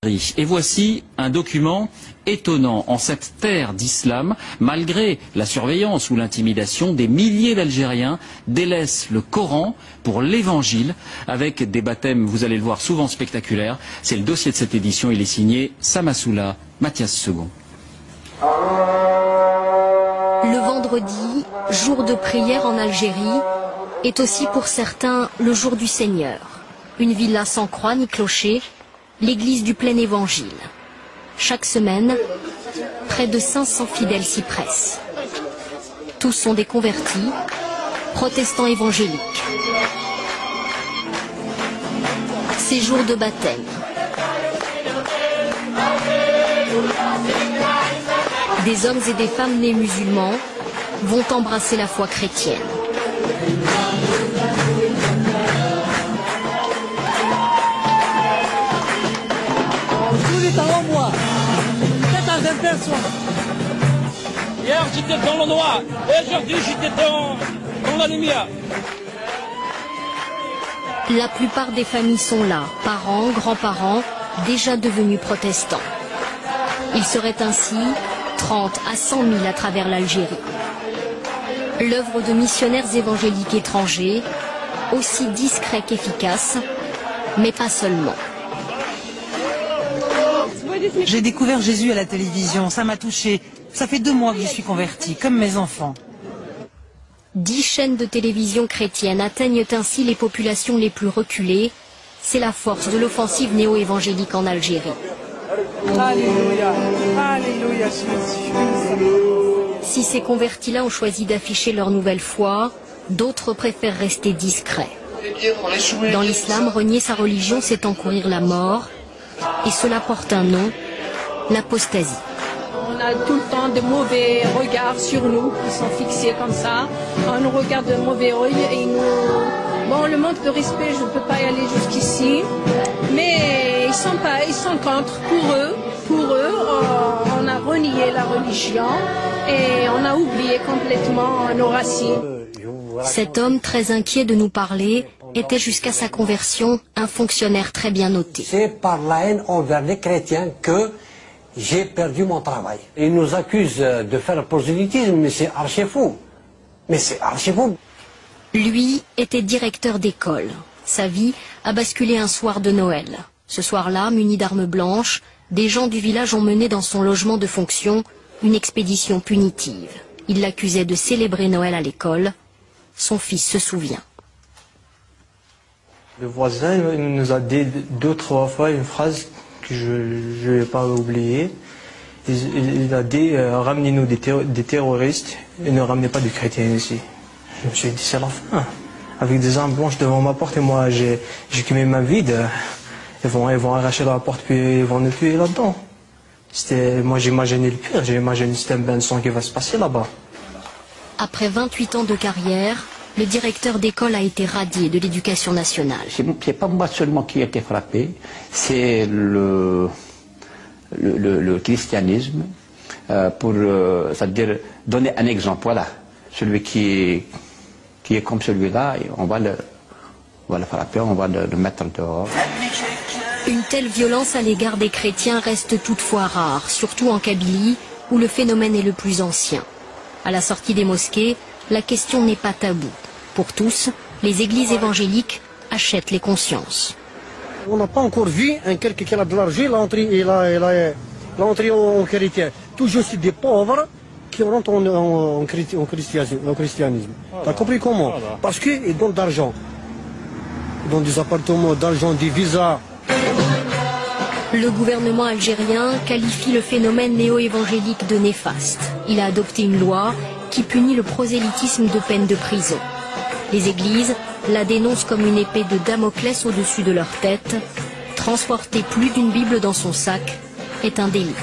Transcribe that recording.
Et voici un document étonnant. En cette terre d'islam, malgré la surveillance ou l'intimidation, des milliers d'Algériens délaissent le Coran pour l'évangile, avec des baptêmes, vous allez le voir, souvent spectaculaires. C'est le dossier de cette édition, il est signé Samassoula Mathias II. Le vendredi, jour de prière en Algérie, est aussi pour certains le jour du Seigneur. Une villa sans croix ni clocher, l'église du plein évangile. Chaque semaine, près de 500 fidèles s'y pressent. Tous sont des convertis, protestants évangéliques. C'est jour de baptême. Des hommes et des femmes nés musulmans vont embrasser la foi chrétienne. Tous les talents moi, 14 personnes. Hier j'étais dans le noir, et aujourd'hui j'étais dans la lumière. La plupart des familles sont là, parents, grands-parents, déjà devenus protestants. Il serait ainsi 30 à 100 000 à travers l'Algérie. L'œuvre de missionnaires évangéliques étrangers, aussi discret qu'efficace, mais pas seulement. J'ai découvert Jésus à la télévision, ça m'a touché. Ça fait 2 mois que je suis convertie, comme mes enfants. 10 chaînes de télévision chrétiennes atteignent ainsi les populations les plus reculées. C'est la force de l'offensive néo-évangélique en Algérie. Alléluia, Alléluia. Si ces convertis-là ont choisi d'afficher leur nouvelle foi, d'autres préfèrent rester discrets. Dans l'islam, renier sa religion, c'est encourir la mort. Et cela porte un nom, l'apostasie. On a tout le temps de mauvais regards sur nous qui sont fixés comme ça. On nous regarde de mauvais œil et nous... Bon, le manque de respect, je ne peux pas y aller jusqu'ici. Mais ils sont contre. Pour eux, on a renié la religion et on a oublié complètement nos racines. Cet homme, très inquiet de nous parler, était jusqu'à sa conversion un fonctionnaire très bien noté. C'est par la haine envers les chrétiens que j'ai perdu mon travail. Ils nous accusent de faire le prosélytisme, mais c'est archi fou. Mais c'est archi fou. Lui était directeur d'école. Sa vie a basculé un soir de Noël. Ce soir-là, munis d'armes blanches, des gens du village ont mené dans son logement de fonction une expédition punitive. Ils l'accusaient de célébrer Noël à l'école. Son fils se souvient. Le voisin nous a dit 2-3 fois une phrase que je ne vais pas oublier. Il a dit ramenez-nous des terroristes et ne ramenez pas des chrétiens ici. Je me suis dit c'est la fin. Avec des armes blanches devant ma porte et moi j'ai mes mains vides. Ils vont arracher la porte puis ils vont nous tuer là-dedans. Moi j'imaginais le pire, j'ai imaginé c'était un bain de sang qui va se passer là-bas. Après 28 ans de carrière, le directeur d'école a été radié de l'éducation nationale. C'est pas moi seulement qui ai été frappé, c'est le christianisme, pour c'est-à-dire donner un exemple. Voilà, celui qui est comme celui-là, on va le frapper, on va le mettre dehors. Une telle violence à l'égard des chrétiens reste toutefois rare, surtout en Kabylie, où le phénomène est le plus ancien. À la sortie des mosquées, la question n'est pas taboue. Pour tous, les églises évangéliques achètent les consciences. On n'a pas encore vu quelqu'un qui a de l'argent, il a entré en chrétien. Toujours c'est des pauvres qui rentrent en christianisme. Tu as compris comment? Parce qu'ils donnent de l'argent. Ils donnent des appartements, d'argent, des visas. Le gouvernement algérien qualifie le phénomène néo-évangélique de néfaste. Il a adopté une loi qui punit le prosélytisme de peine de prison. Les églises la dénoncent comme une épée de Damoclès au-dessus de leur tête. Transporter plus d'une Bible dans son sac est un délit.